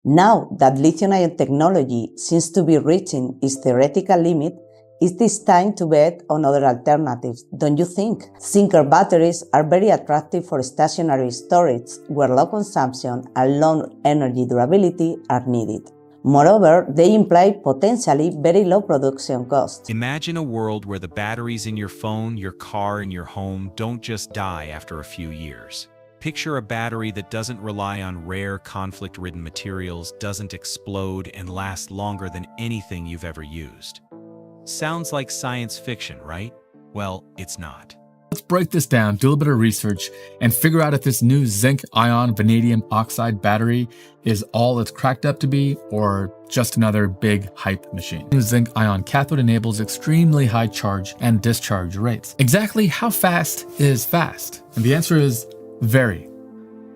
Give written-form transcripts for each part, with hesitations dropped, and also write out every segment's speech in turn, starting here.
Now that lithium-ion technology seems to be reaching its theoretical limit, it is time to bet on other alternatives, don't you think? Zinc-Air batteries are very attractive for stationary storage, where low consumption and low energy durability are needed. Moreover, they imply potentially very low production costs. Imagine a world where the batteries in your phone, your car, and your home don't just die after a few years. Picture a battery that doesn't rely on rare, conflict-ridden materials, doesn't explode, and lasts longer than anything you've ever used. Sounds like science fiction, right? Well, it's not. Let's break this down, do a little bit of research, and figure out if this new zinc-ion vanadium oxide battery is all it's cracked up to be, or just another big hype machine. The zinc-ion cathode enables extremely high charge and discharge rates. Exactly how fast is fast? And the answer is very,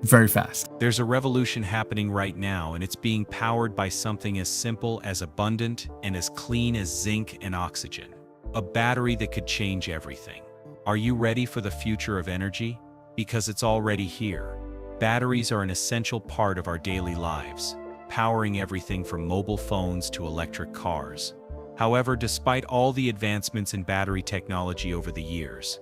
very fast. There's a revolution happening right now, and it's being powered by something as simple, as abundant, and as clean as zinc and oxygen. A battery that could change everything. Are you ready for the future of energy? Because it's already here. Batteries are an essential part of our daily lives, powering everything from mobile phones to electric cars. However, despite all the advancements in battery technology over the years,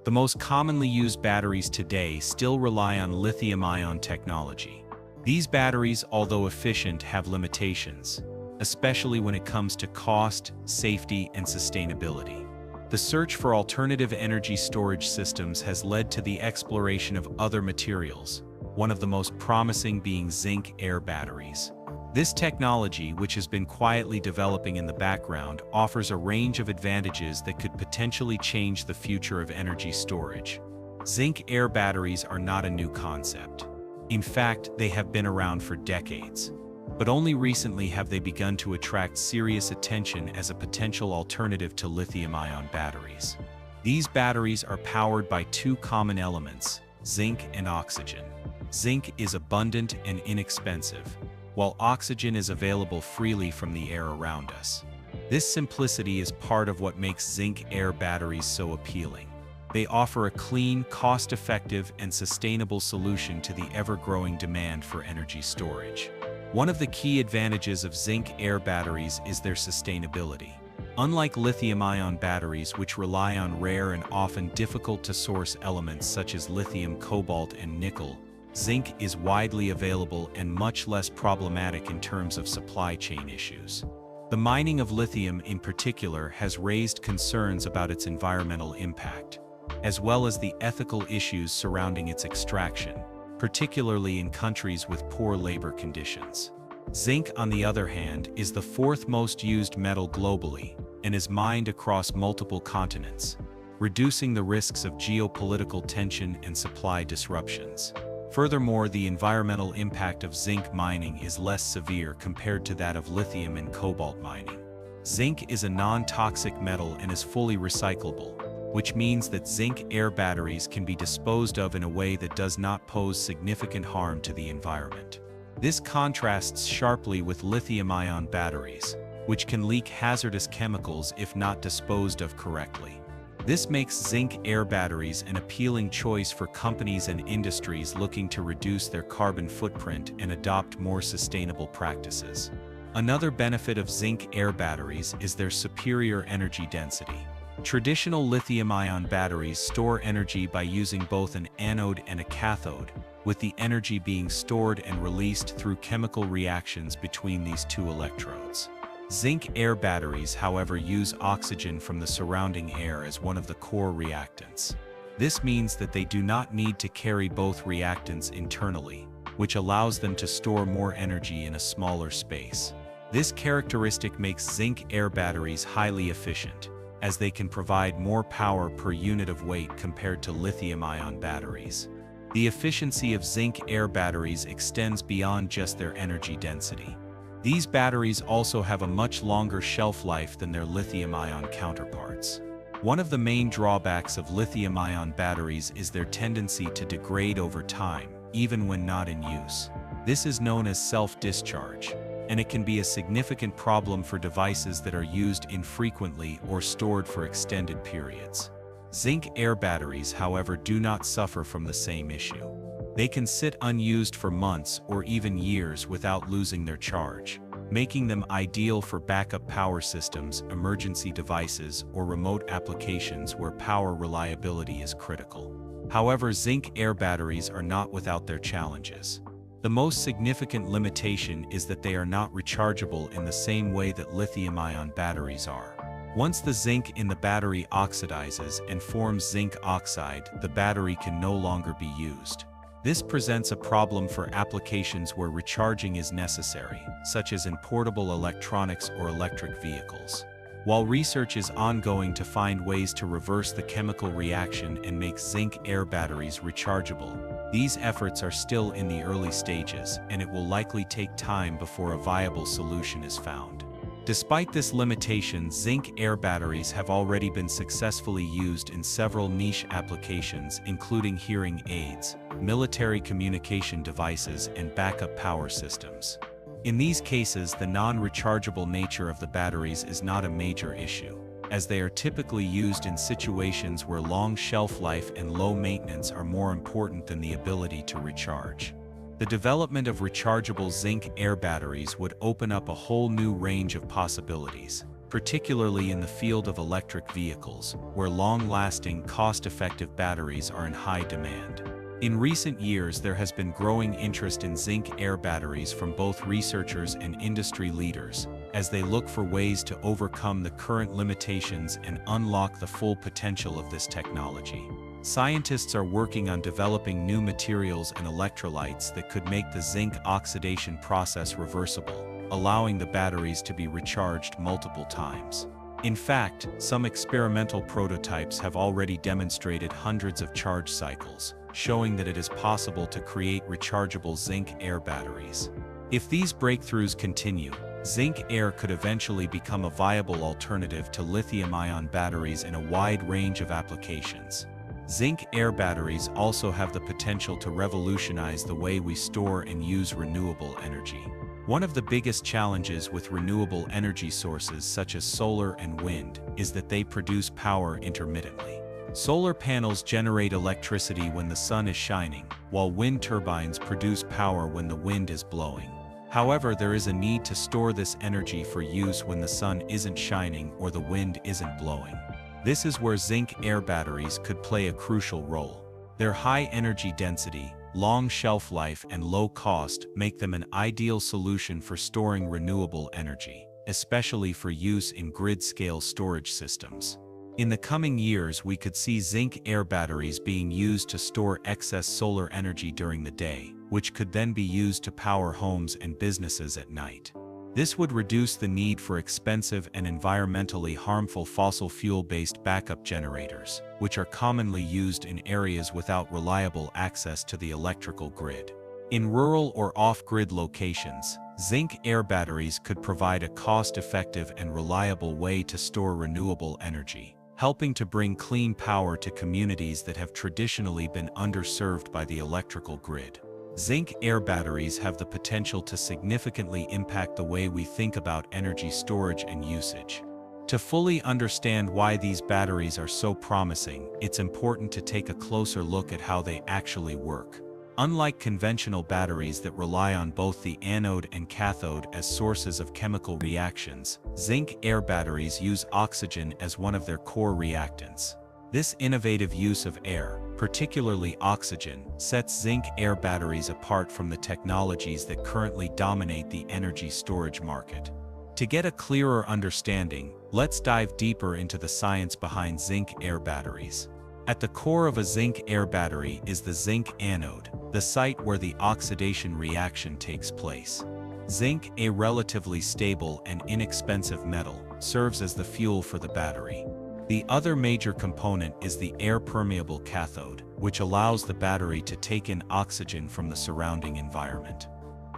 the most commonly used batteries today still rely on lithium-ion technology. These batteries, although efficient, have limitations, especially when it comes to cost, safety, and sustainability. The search for alternative energy storage systems has led to the exploration of other materials, one of the most promising being Zinc-Air batteries. This technology, which has been quietly developing in the background, offers a range of advantages that could potentially change the future of energy storage. Zinc-Air batteries are not a new concept. In fact, they have been around for decades. But only recently have they begun to attract serious attention as a potential alternative to lithium-ion batteries. These batteries are powered by two common elements, zinc and oxygen. Zinc is abundant and inexpensive, while oxygen is available freely from the air around us. This simplicity is part of what makes Zinc-Air batteries so appealing. They offer a clean, cost-effective, and sustainable solution to the ever-growing demand for energy storage. One of the key advantages of Zinc-Air batteries is their sustainability. Unlike lithium-ion batteries, which rely on rare and often difficult-to-source elements such as lithium, cobalt, and nickel, zinc is widely available and much less problematic in terms of supply chain issues. The mining of lithium in particular has raised concerns about its environmental impact, as well as the ethical issues surrounding its extraction, particularly in countries with poor labor conditions. Zinc, on the other hand, is the fourth most used metal globally and is mined across multiple continents, reducing the risks of geopolitical tension and supply disruptions. Furthermore, the environmental impact of zinc mining is less severe compared to that of lithium and cobalt mining. Zinc is a non-toxic metal and is fully recyclable, which means that Zinc-Air batteries can be disposed of in a way that does not pose significant harm to the environment. This contrasts sharply with lithium-ion batteries, which can leak hazardous chemicals if not disposed of correctly. This makes Zinc-Air batteries an appealing choice for companies and industries looking to reduce their carbon footprint and adopt more sustainable practices. Another benefit of Zinc-Air batteries is their superior energy density. Traditional lithium-ion batteries store energy by using both an anode and a cathode, with the energy being stored and released through chemical reactions between these two electrodes. Zinc-Air batteries, however, use oxygen from the surrounding air as one of the core reactants. This means that they do not need to carry both reactants internally, which allows them to store more energy in a smaller space. This characteristic makes Zinc-Air batteries highly efficient, as they can provide more power per unit of weight compared to lithium-ion batteries. The efficiency of Zinc-Air batteries extends beyond just their energy density. These batteries also have a much longer shelf life than their lithium-ion counterparts. One of the main drawbacks of lithium-ion batteries is their tendency to degrade over time, even when not in use. This is known as self-discharge, and it can be a significant problem for devices that are used infrequently or stored for extended periods. Zinc-Air batteries, however, do not suffer from the same issue. They can sit unused for months or even years without losing their charge, making them ideal for backup power systems, emergency devices, or remote applications where power reliability is critical. However, Zinc-Air batteries are not without their challenges. The most significant limitation is that they are not rechargeable in the same way that lithium-ion batteries are. Once the zinc in the battery oxidizes and forms zinc oxide, the battery can no longer be used. This presents a problem for applications where recharging is necessary, such as in portable electronics or electric vehicles. While research is ongoing to find ways to reverse the chemical reaction and make Zinc-Air batteries rechargeable, these efforts are still in the early stages, and it will likely take time before a viable solution is found. Despite this limitation, Zinc-Air batteries have already been successfully used in several niche applications, including hearing aids, military communication devices, and backup power systems. In these cases, the non-rechargeable nature of the batteries is not a major issue, as they are typically used in situations where long shelf life and low maintenance are more important than the ability to recharge. The development of rechargeable Zinc-Air batteries would open up a whole new range of possibilities, particularly in the field of electric vehicles, where long-lasting, cost-effective batteries are in high demand. In recent years, there has been growing interest in Zinc-Air batteries from both researchers and industry leaders, as they look for ways to overcome the current limitations and unlock the full potential of this technology. Scientists are working on developing new materials and electrolytes that could make the zinc oxidation process reversible, allowing the batteries to be recharged multiple times. In fact, some experimental prototypes have already demonstrated hundreds of charge cycles, showing that it is possible to create rechargeable Zinc-Air batteries. If these breakthroughs continue, Zinc-Air could eventually become a viable alternative to lithium-ion batteries in a wide range of applications. Zinc-Air batteries also have the potential to revolutionize the way we store and use renewable energy. One of the biggest challenges with renewable energy sources such as solar and wind is that they produce power intermittently. Solar panels generate electricity when the sun is shining, while wind turbines produce power when the wind is blowing. However, there is a need to store this energy for use when the sun isn't shining or the wind isn't blowing. This is where Zinc-Air batteries could play a crucial role. Their high energy density, long shelf life, and low cost make them an ideal solution for storing renewable energy, especially for use in grid-scale storage systems. In the coming years, we could see Zinc-Air batteries being used to store excess solar energy during the day, which could then be used to power homes and businesses at night. This would reduce the need for expensive and environmentally harmful fossil fuel-based backup generators, which are commonly used in areas without reliable access to the electrical grid. In rural or off-grid locations, Zinc-Air batteries could provide a cost-effective and reliable way to store renewable energy, helping to bring clean power to communities that have traditionally been underserved by the electrical grid. Zinc-Air batteries have the potential to significantly impact the way we think about energy storage and usage. To fully understand why these batteries are so promising, it's important to take a closer look at how they actually work. Unlike conventional batteries that rely on both the anode and cathode as sources of chemical reactions, Zinc-Air batteries use oxygen as one of their core reactants. This innovative use of air, particularly oxygen, sets Zinc-Air batteries apart from the technologies that currently dominate the energy storage market. To get a clearer understanding, let's dive deeper into the science behind Zinc-Air batteries. At the core of a Zinc-Air battery is the zinc anode, the site where the oxidation reaction takes place. Zinc, a relatively stable and inexpensive metal, serves as the fuel for the battery. The other major component is the air-permeable cathode, which allows the battery to take in oxygen from the surrounding environment.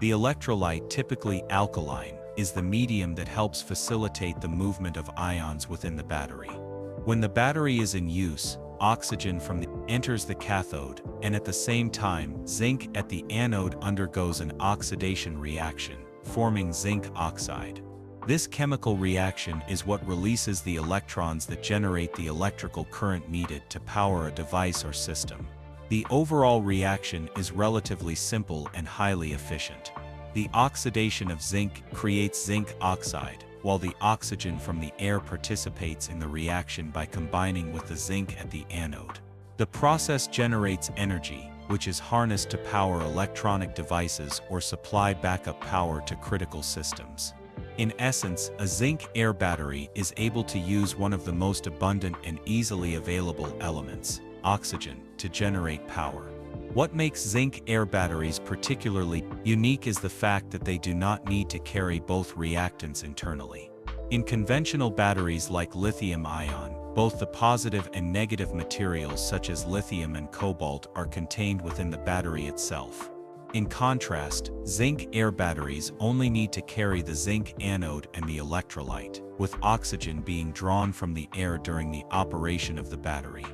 The electrolyte, typically alkaline, is the medium that helps facilitate the movement of ions within the battery. When the battery is in use, oxygen enters the cathode, and at the same time, zinc at the anode undergoes an oxidation reaction, forming zinc oxide. This chemical reaction is what releases the electrons that generate the electrical current needed to power a device or system. The overall reaction is relatively simple and highly efficient. The oxidation of zinc creates zinc oxide, while the oxygen from the air participates in the reaction by combining with the zinc at the anode. The process generates energy, which is harnessed to power electronic devices or supply backup power to critical systems. In essence, a Zinc-Air battery is able to use one of the most abundant and easily available elements, oxygen, to generate power. What makes Zinc-Air batteries particularly unique is the fact that they do not need to carry both reactants internally. In conventional batteries like lithium-ion, both the positive and negative materials such as lithium and cobalt are contained within the battery itself. In contrast, Zinc-Air batteries only need to carry the zinc anode and the electrolyte, with oxygen being drawn from the air during the operation of the battery.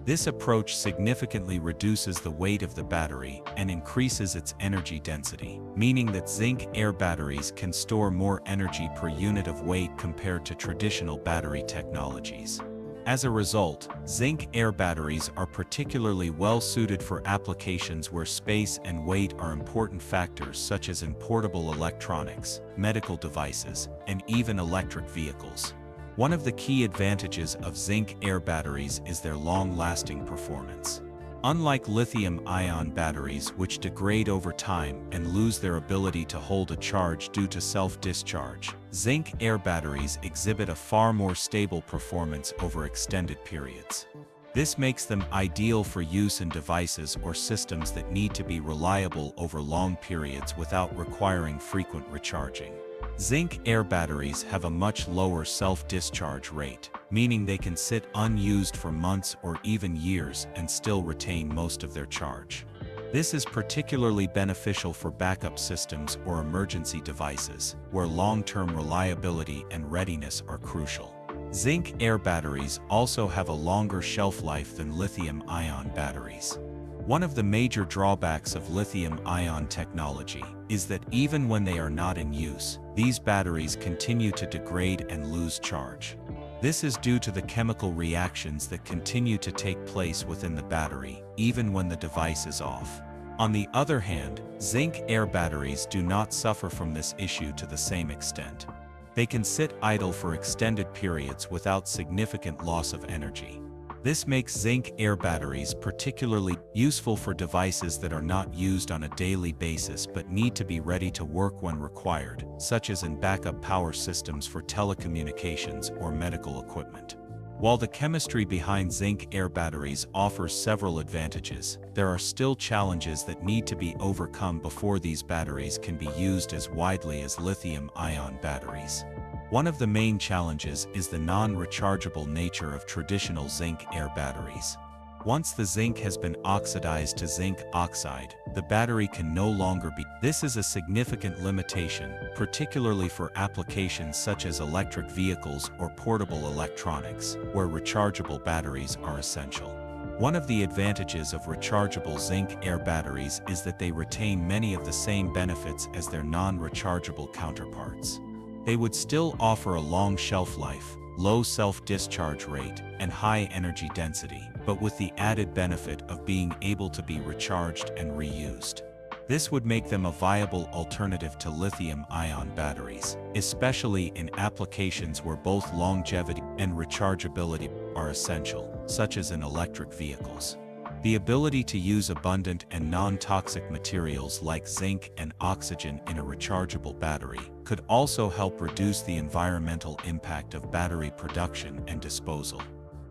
This approach significantly reduces the weight of the battery and increases its energy density, meaning that Zinc-Air batteries can store more energy per unit of weight compared to traditional battery technologies. As a result, Zinc-Air batteries are particularly well suited for applications where space and weight are important factors, such as in portable electronics, medical devices, and even electric vehicles. One of the key advantages of Zinc-Air batteries is their long-lasting performance. Unlike lithium-ion batteries, which degrade over time and lose their ability to hold a charge due to self-discharge, Zinc-Air batteries exhibit a far more stable performance over extended periods. This makes them ideal for use in devices or systems that need to be reliable over long periods without requiring frequent recharging. Zinc-Air batteries have a much lower self-discharge rate, meaning they can sit unused for months or even years and still retain most of their charge. This is particularly beneficial for backup systems or emergency devices, where long-term reliability and readiness are crucial. Zinc-Air batteries also have a longer shelf life than lithium-ion batteries. One of the major drawbacks of lithium-ion technology is that even when they are not in use, these batteries continue to degrade and lose charge. This is due to the chemical reactions that continue to take place within the battery, even when the device is off. On the other hand, Zinc-Air batteries do not suffer from this issue to the same extent. They can sit idle for extended periods without significant loss of energy. This makes Zinc-Air batteries particularly useful for devices that are not used on a daily basis but need to be ready to work when required, such as in backup power systems for telecommunications or medical equipment. While the chemistry behind Zinc-Air batteries offers several advantages, there are still challenges that need to be overcome before these batteries can be used as widely as lithium-ion batteries. One of the main challenges is the non-rechargeable nature of traditional Zinc-Air batteries. Once the zinc has been oxidized to zinc oxide, the battery can no longer be. This is a significant limitation, particularly for applications such as electric vehicles or portable electronics, where rechargeable batteries are essential. One of the advantages of rechargeable Zinc-Air batteries is that they retain many of the same benefits as their non-rechargeable counterparts. They would still offer a long shelf life, low self-discharge rate, and high energy density, but with the added benefit of being able to be recharged and reused. This would make them a viable alternative to lithium-ion batteries, especially in applications where both longevity and rechargeability are essential, such as in electric vehicles. The ability to use abundant and non-toxic materials like zinc and oxygen in a rechargeable battery could also help reduce the environmental impact of battery production and disposal.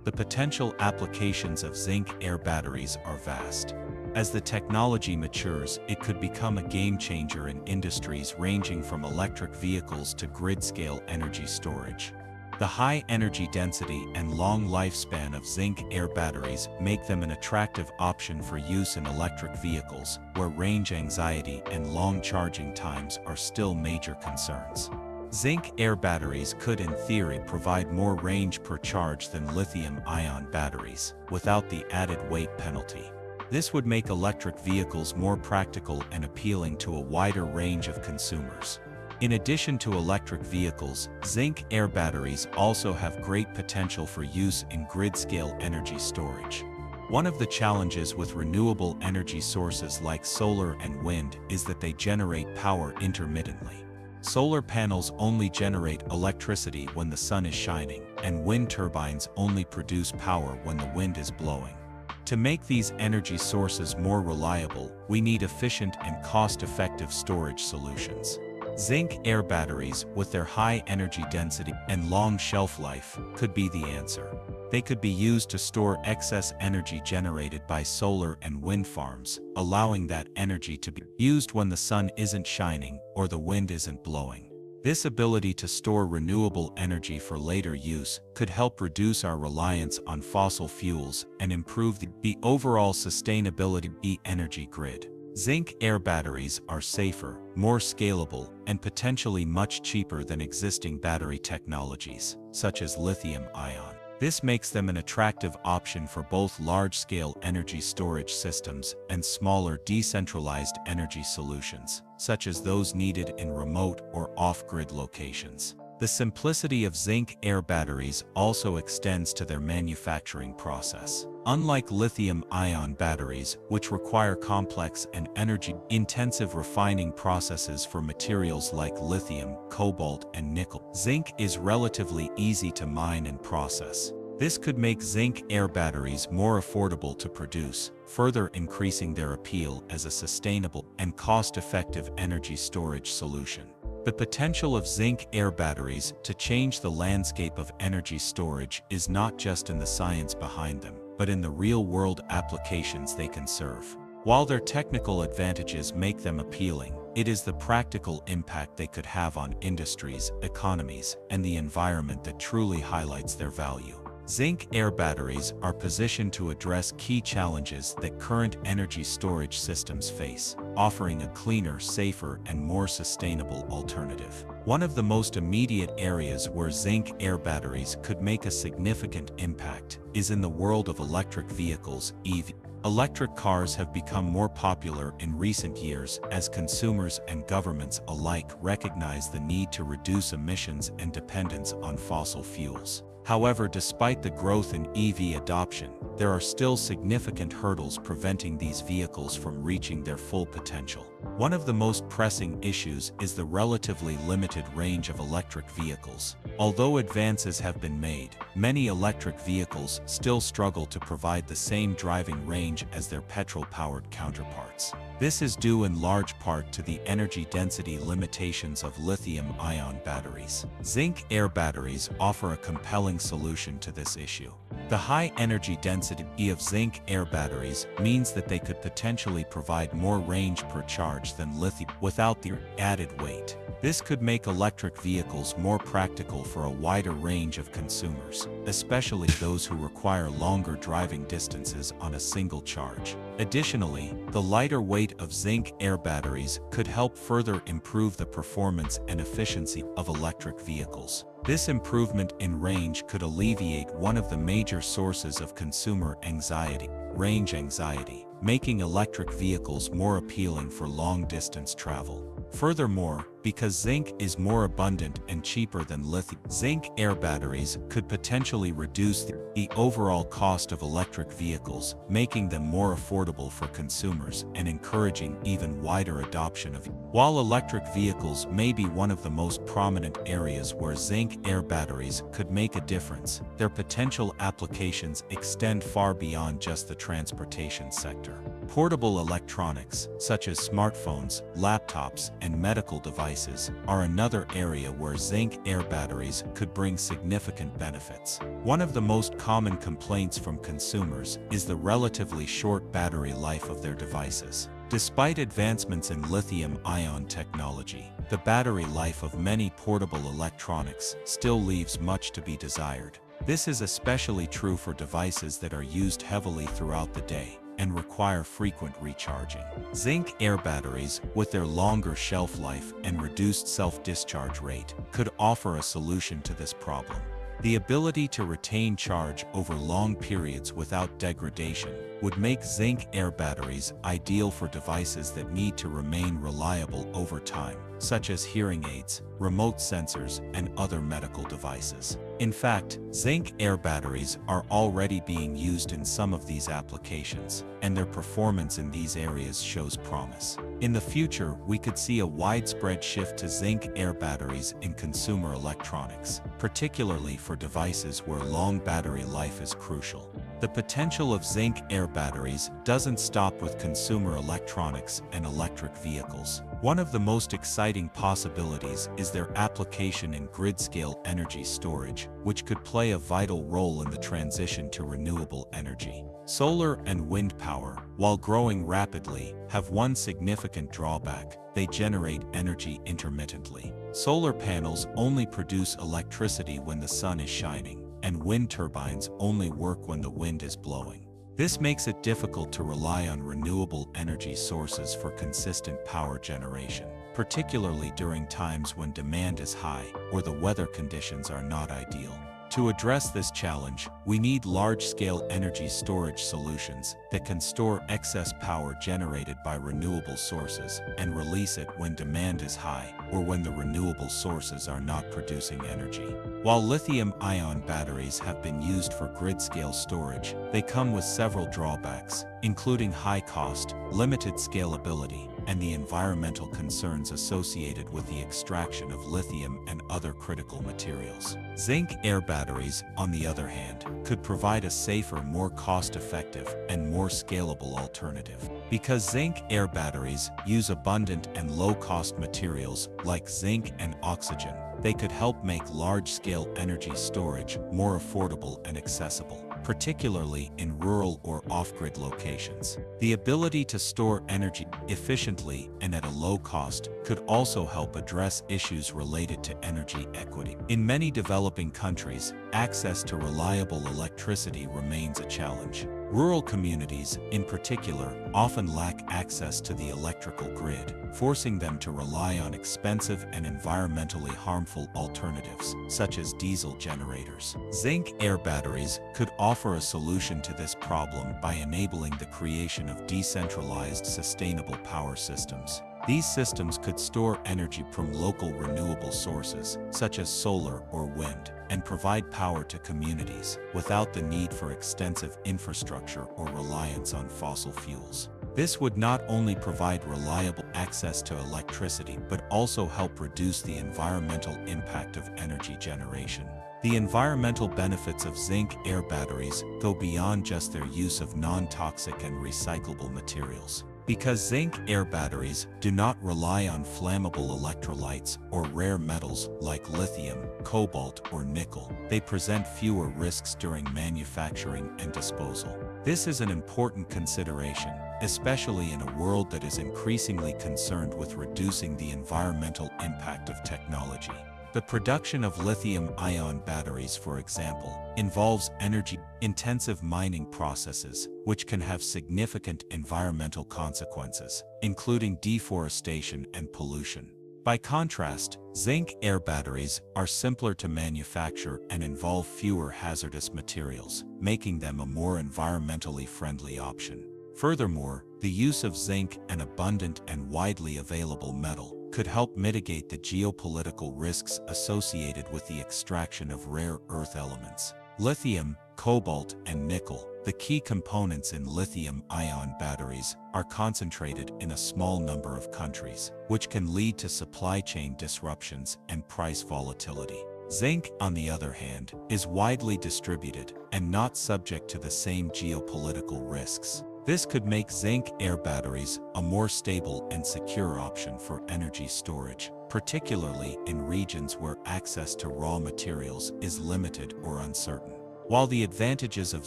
The potential applications of Zinc-Air batteries are vast. As the technology matures, it could become a game-changer in industries ranging from electric vehicles to grid-scale energy storage. The high energy density and long lifespan of Zinc-Air batteries make them an attractive option for use in electric vehicles, where range anxiety and long charging times are still major concerns. Zinc-Air batteries could in theory provide more range per charge than lithium-ion batteries, without the added weight penalty. This would make electric vehicles more practical and appealing to a wider range of consumers. In addition to electric vehicles, Zinc-Air batteries also have great potential for use in grid-scale energy storage. One of the challenges with renewable energy sources like solar and wind is that they generate power intermittently. Solar panels only generate electricity when the sun is shining, and wind turbines only produce power when the wind is blowing. To make these energy sources more reliable, we need efficient and cost-effective storage solutions. Zinc-Air batteries, with their high energy density and long shelf life, could be the answer. They could be used to store excess energy generated by solar and wind farms, allowing that energy to be used when the sun isn't shining or the wind isn't blowing. This ability to store renewable energy for later use could help reduce our reliance on fossil fuels and improve the overall sustainability of the energy grid. Zinc-Air batteries are safer, more scalable, and potentially much cheaper than existing battery technologies, such as lithium-ion. This makes them an attractive option for both large-scale energy storage systems and smaller decentralized energy solutions, such as those needed in remote or off-grid locations. The simplicity of Zinc-Air batteries also extends to their manufacturing process. Unlike lithium-ion batteries, which require complex and energy-intensive refining processes for materials like lithium, cobalt, and nickel, zinc is relatively easy to mine and process. This could make Zinc-Air batteries more affordable to produce, further increasing their appeal as a sustainable and cost-effective energy storage solution. The potential of Zinc-Air batteries to change the landscape of energy storage is not just in the science behind them, but in the real-world applications they can serve. While their technical advantages make them appealing, it is the practical impact they could have on industries, economies, and the environment that truly highlights their value. Zinc-Air batteries are positioned to address key challenges that current energy storage systems face, offering a cleaner, safer, and more sustainable alternative. One of the most immediate areas where Zinc-Air batteries could make a significant impact is in the world of electric vehicles, EV. Electric cars have become more popular in recent years as consumers and governments alike recognize the need to reduce emissions and dependence on fossil fuels. However, despite the growth in EV adoption, there are still significant hurdles preventing these vehicles from reaching their full potential. One of the most pressing issues is the relatively limited range of electric vehicles. Although advances have been made, many electric vehicles still struggle to provide the same driving range as their petrol-powered counterparts. This is due in large part to the energy density limitations of lithium-ion batteries. Zinc-Air batteries offer a compelling solution to this issue. The high energy density of Zinc-Air batteries means that they could potentially provide more range per charge than lithium without the added weight. This could make electric vehicles more practical for a wider range of consumers, especially those who require longer driving distances on a single charge. Additionally, the lighter weight of Zinc-Air batteries could help further improve the performance and efficiency of electric vehicles. This improvement in range could alleviate one of the major sources of consumer anxiety, range anxiety, making electric vehicles more appealing for long-distance travel. Furthermore, because zinc is more abundant and cheaper than lithium, Zinc-Air batteries could potentially reduce the overall cost of electric vehicles, making them more affordable for consumers and encouraging even wider adoption of. While electric vehicles may be one of the most prominent areas where Zinc-Air batteries could make a difference, their potential applications extend far beyond just the transportation sector. Portable electronics, such as smartphones, laptops, and medical devices, are another area where Zinc-Air batteries could bring significant benefits. One of the most common complaints from consumers is the relatively short battery life of their devices. Despite advancements in lithium-ion technology, the battery life of many portable electronics still leaves much to be desired. This is especially true for devices that are used heavily throughout the day and require frequent recharging. Zinc-Air batteries, with their longer shelf life and reduced self-discharge rate, could offer a solution to this problem. The ability to retain charge over long periods without degradation would make Zinc-Air batteries ideal for devices that need to remain reliable over time, such as hearing aids, remote sensors, and other medical devices. In fact, Zinc-Air batteries are already being used in some of these applications, and their performance in these areas shows promise. In the future, we could see a widespread shift to Zinc-Air batteries in consumer electronics, particularly for devices where long battery life is crucial. The potential of Zinc-Air batteries doesn't stop with consumer electronics and electric vehicles. One of the most exciting possibilities is their application in grid-scale energy storage, which could play a vital role in the transition to renewable energy. Solar and wind power, while growing rapidly, have one significant drawback: they generate energy intermittently. Solar panels only produce electricity when the sun is shining, and wind turbines only work when the wind is blowing. This makes it difficult to rely on renewable energy sources for consistent power generation, particularly during times when demand is high or the weather conditions are not ideal. To address this challenge, we need large-scale energy storage solutions that can store excess power generated by renewable sources and release it when demand is high or when the renewable sources are not producing energy. While lithium-ion batteries have been used for grid-scale storage, they come with several drawbacks, including high cost, limited scalability, and the environmental concerns associated with the extraction of lithium and other critical materials. Zinc-Air batteries, on the other hand, could provide a safer, more cost-effective, and more scalable alternative. Because Zinc-Air batteries use abundant and low-cost materials like zinc and oxygen, they could help make large-scale energy storage more affordable and accessible, particularly in rural or off-grid locations. The ability to store energy efficiently and at a low cost could also help address issues related to energy equity. In many developing countries, access to reliable electricity remains a challenge. Rural communities, in particular, often lack access to the electrical grid, forcing them to rely on expensive and environmentally harmful alternatives, such as diesel generators. Zinc-Air batteries could offer a solution to this problem by enabling the creation of decentralized, sustainable power systems. These systems could store energy from local renewable sources, such as solar or wind, and provide power to communities without the need for extensive infrastructure or reliance on fossil fuels. This would not only provide reliable access to electricity but also help reduce the environmental impact of energy generation. The environmental benefits of Zinc-Air batteries go beyond just their use of non-toxic and recyclable materials. Because Zinc-Air batteries do not rely on flammable electrolytes or rare metals like lithium, cobalt, or nickel, they present fewer risks during manufacturing and disposal. This is an important consideration, especially in a world that is increasingly concerned with reducing the environmental impact of technology. The production of lithium-ion batteries, for example, involves energy-intensive mining processes, which can have significant environmental consequences, including deforestation and pollution. By contrast, Zinc-Air batteries are simpler to manufacture and involve fewer hazardous materials, making them a more environmentally friendly option. Furthermore, the use of zinc, an abundant and widely available metal, could help mitigate the geopolitical risks associated with the extraction of rare earth elements. Lithium, cobalt, and nickel, the key components in lithium-ion batteries, are concentrated in a small number of countries, which can lead to supply chain disruptions and price volatility. Zinc, on the other hand, is widely distributed and not subject to the same geopolitical risks. This could make Zinc-Air batteries a more stable and secure option for energy storage, particularly in regions where access to raw materials is limited or uncertain. While the advantages of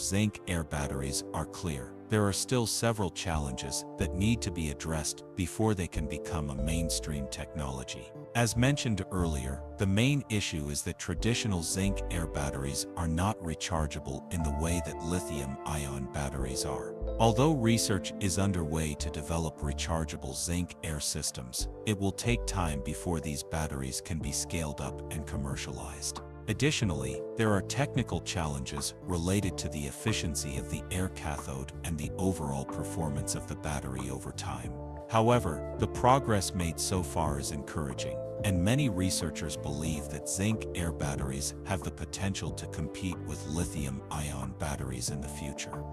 Zinc-Air batteries are clear, there are still several challenges that need to be addressed before they can become a mainstream technology. As mentioned earlier, the main issue is that traditional Zinc-Air batteries are not rechargeable in the way that lithium-ion batteries are. Although research is underway to develop rechargeable Zinc-Air systems, it will take time before these batteries can be scaled up and commercialized. Additionally, there are technical challenges related to the efficiency of the air cathode and the overall performance of the battery over time. However, the progress made so far is encouraging, and many researchers believe that Zinc-Air batteries have the potential to compete with lithium-ion batteries in the future.